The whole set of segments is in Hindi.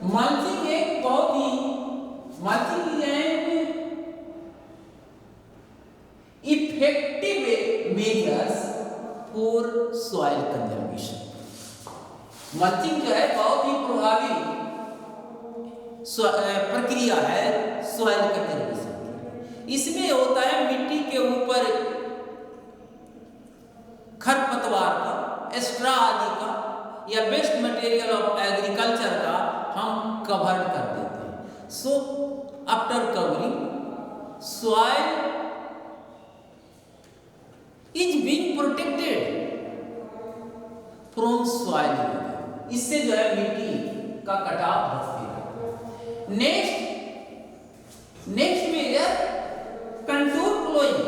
मल्चिंग एक बहुत ही mulching effective measures for soil conservation. Mulching जो है बहुत ही प्रभावी प्रक्रिया है सॉइल कंजर्वेशन की। इसमें होता है मिट्टी के ऊपर खरपतवार का, स्ट्रा आदि का या वेस्ट मटेरियल ऑफ एग्रीकल्चर का हम कवर कर देते हैं। So after covering soil is being protected from soil erosion. इससे जो है मिट्टी का कटाव बचती है। Next measure contour ploughing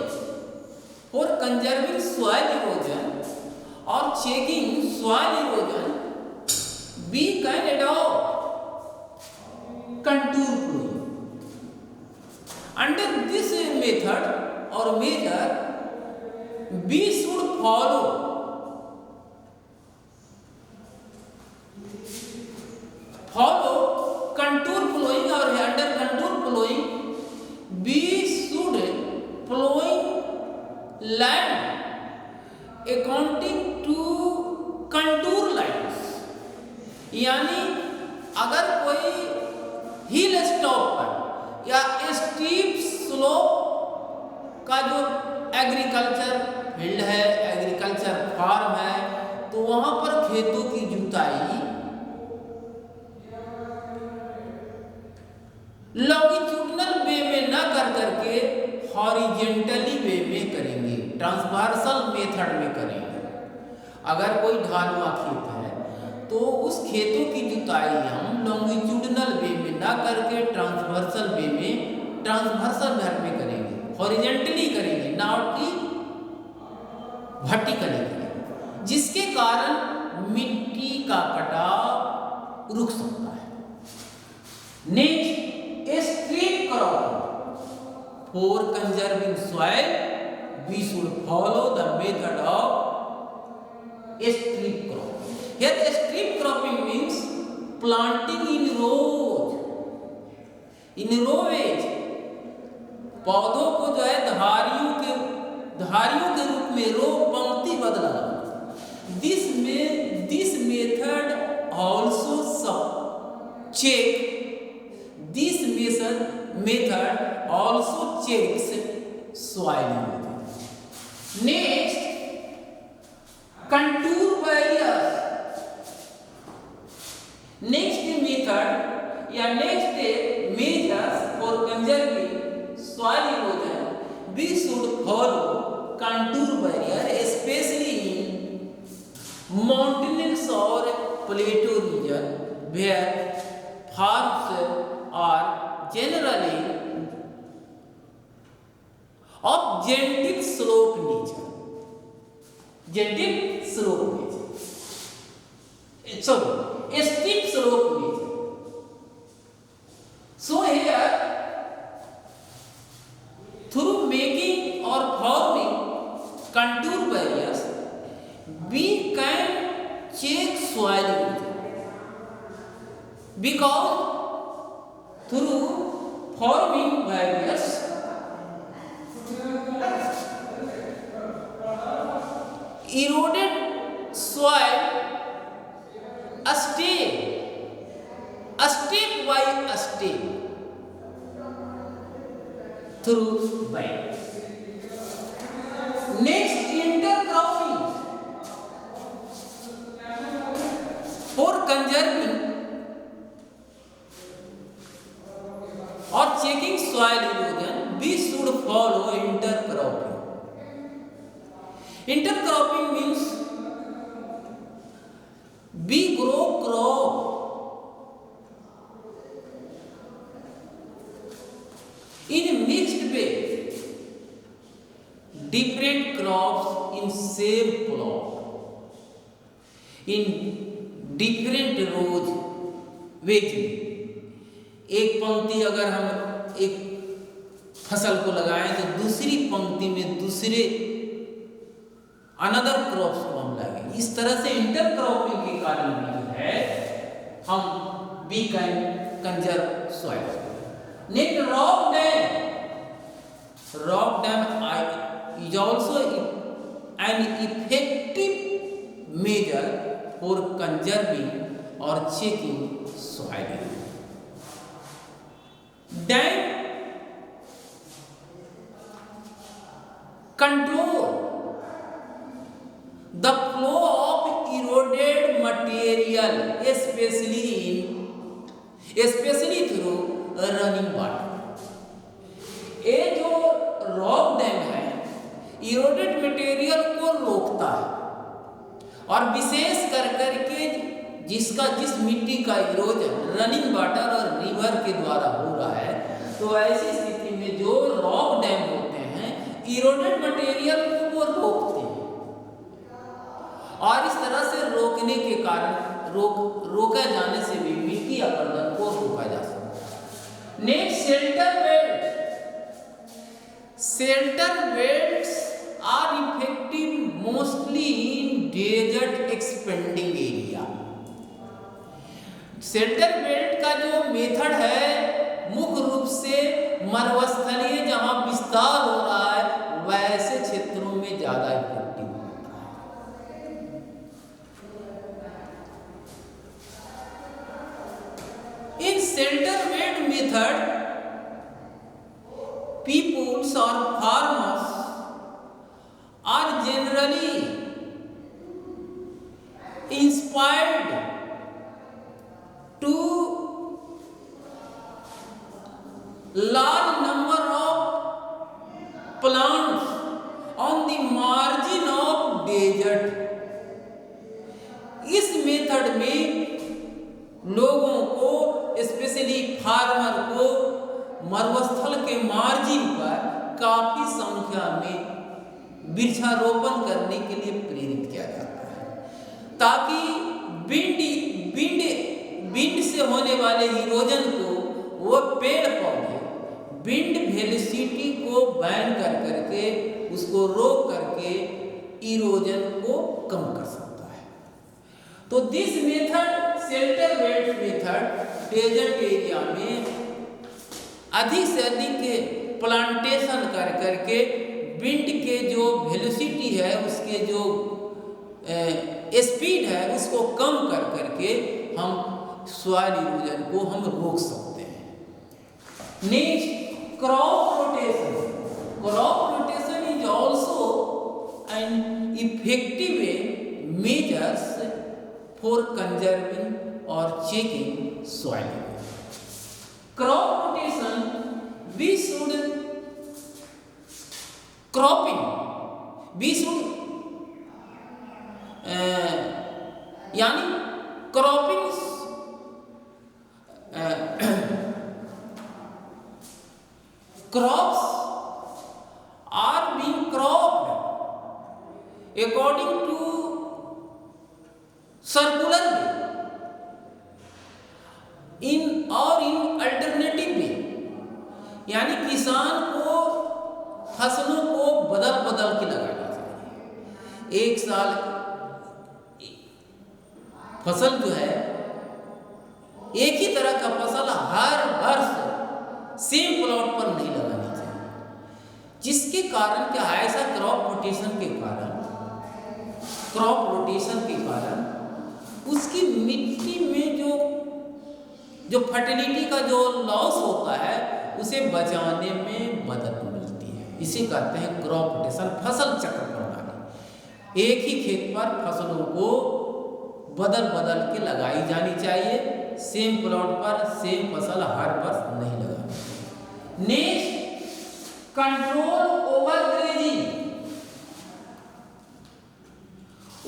for conserving soil erosion और checking soil erosion we can adopt contour plowing. Under this method or measure, we should follow contour plowing, or under contour plowing we should plowing land according to contour lines। यानी अगर कोई हिल स्टॉप पर या स्टीप स्लोप का जो एग्रीकल्चर फील्ड है, एग्रीकल्चर फार्म है, तो वहां पर खेतों की जुताई लॉन्गिट्यूडनल वे में न कर करके हॉरिजेंटली वे में करेंगे, ट्रांसवर्सल मेथड में करेंगे। अगर कोई ढालुआ खेत है तो उस खेतों की जुताई हम लॉन्गिट्यूडनल वे में ना करके ट्रांसवर्सल वे में, ट्रांसवर्सल मेथड में करेंगे, हॉरिजेंटली करेंगे, ना कि वर्टिकली करेंगे, जिसके कारण मिट्टी का कटाव रुक सकता है। Next strip cropping for conserving soil we should follow the method of strip cropping. Here strip cropping means planting in rows, in rowage। पौधों को जो है धारियों के रूप में रो पंक्ति बदलना। This method also checks soil erosion। Next, contour barriers। Next method या next measures for conserving soil erosion we should follow contour barrier specially in mountainous और plateau region where farms are generally of gentle slope nature. A steep slope nature। So here, through making or forming contour barriers, we can check soil erosion, because through forming barriers eroded soil step by step through bite। Next, intercropping for conserving or checking soil erosion we should follow intercropping। Intercropping means we grow crop in mixed way, different crops in same plot, in different rows वेज में। एक पंक्ति अगर हम एक फसल को लगाएं तो दूसरी पंक्ति में दूसरे अनदर क्रॉप्स को हम लगाएंगे। इस तरह से इंटरक्रॉपिंग के कारण भी जो है हम we can conserve soil. Next, rock dam. Rock dam is also an effective measure for conserving or checking soil. Dam control the flow of eroded material, especially through running water. ये जो रॉक डैम है इरोडेड मटेरियल को रोकता है, और विशेष कर करके जिस मिट्टी का इरोजन रनिंग वाटर और रिवर के द्वारा हो रहा है, तो ऐसी स्थिति में जो रॉक डैम होते हैं इरोडेड मटेरियल को वो रोकते हैं, और इस तरह से रोकने के कारण रोका जाने से भी मिट्टी अपरदन को रोका जा सकता है। Next, shelter belt. Shelter belts are effective mostly in desert expanding area. Shelter belt का जो मेथड है मुख्य रूप से मरुस्थलीय जहां विस्तार हो रहा है वैसे क्षेत्रों में ज्यादा इफेक्टिव होता है। In shelter belt method peoples or farmers are generally inspired to large number of plants on the margin of desert. इस मेथड में लोगों को, स्पेशली फार्मर को, मरुस्थल के मार्जिन पर काफी संख्या में वृक्षारोपण करने के लिए प्रेरित किया जाता है, ताकि विंड से होने वाले इरोजन को वो पेड़ पौधे विंड वेलोसिटी को बैन कर करके उसको रोक करके इरोजन को कम कर सकता है। तो this method, shelter belt method, desert area में अधिक से अधिक प्लांटेशन कर करके विंड के जो वेलोसिटी है, उसके जो स्पीड है, उसको कम कर करके हम सॉइल इरोजन को हम रोक सकते हैं। Next, crop rotation. Crop rotation is also an effective measures for conserving और checking soil. Crop rotation, we should यानी cropping crops are being cropped according to circular way in alternative way, यानी किसान को फसलों को बदल बदल के लगाना चाहिए। एक साल फसल जो है एक ही तरह का फसल हर वर्ष सेम प्लॉट पर नहीं लगानी चाहिए, जिसके कारण क्या है, ऐसा क्रॉप रोटेशन के कारण उसकी मिट्टी में जो फर्टिलिटी का जो लॉस होता है उसे बचाने में मदद मिलती है। इसे कहते हैं क्रॉप रोटेशन, फसल चक्र प्रणाली। एक ही खेत पर फसलों को बदल बदल के लगाई जानी चाहिए, सेम प्लॉट पर सेम फसल हर वर्ष नहीं लगानी चाहिए। Next, control over grazing.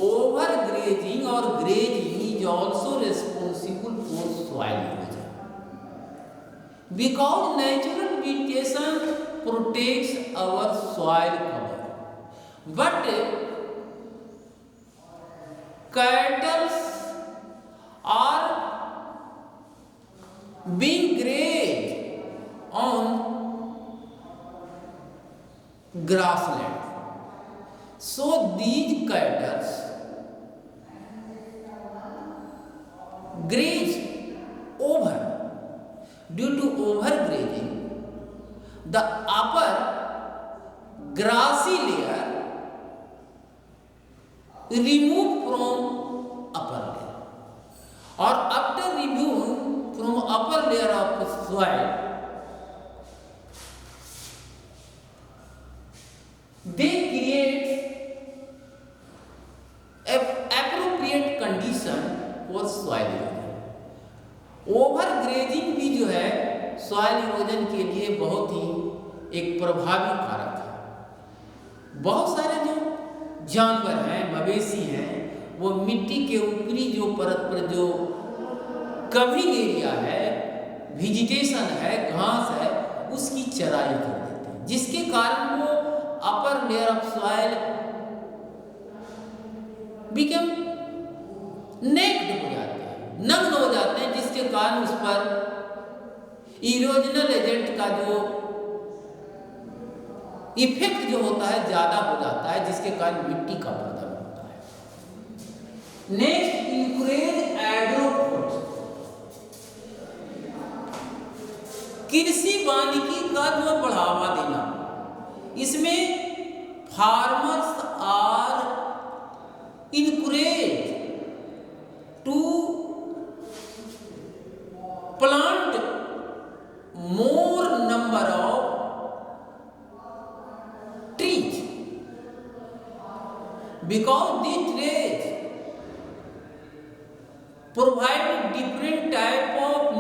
Over grazing और grazing is also responsible for soil erosion because natural vegetation protects our soil cover, but cattle are being grazed on grassland, so these cattle graze over due to overgrazing the upper grassy layer remove from upper layer, और after remove from upper layer of soil they create appropriate condition for soil erosion. Overgrazing भी जो है सॉइल इरोजन के लिए बहुत ही एक प्रभावी कारक है। बहुत सारे जो जानवर हैं, मवेशी हैं, वो मिट्टी के ऊपरी जो परत पर जो कवरिंग एरिया है, वेजिटेशन है, घास है, उसकी चराई कर देते हैं, जिसके कारण वो upper layer of soil become naked हो जाते हैं, नग्न हो जाते हैं, जिसके कारण उस पर इरोजनल एजेंट का जो इफेक्ट जो होता है ज्यादा हो जाता है, जिसके कारण मिट्टी का पतन होता है। नेक्स्ट, इंकरेज एग्रोफोर्स, कृषि वानिकी का जो बढ़ावा देना। इसमें farmers are encourage to plant more number of trees because these trees provide different type of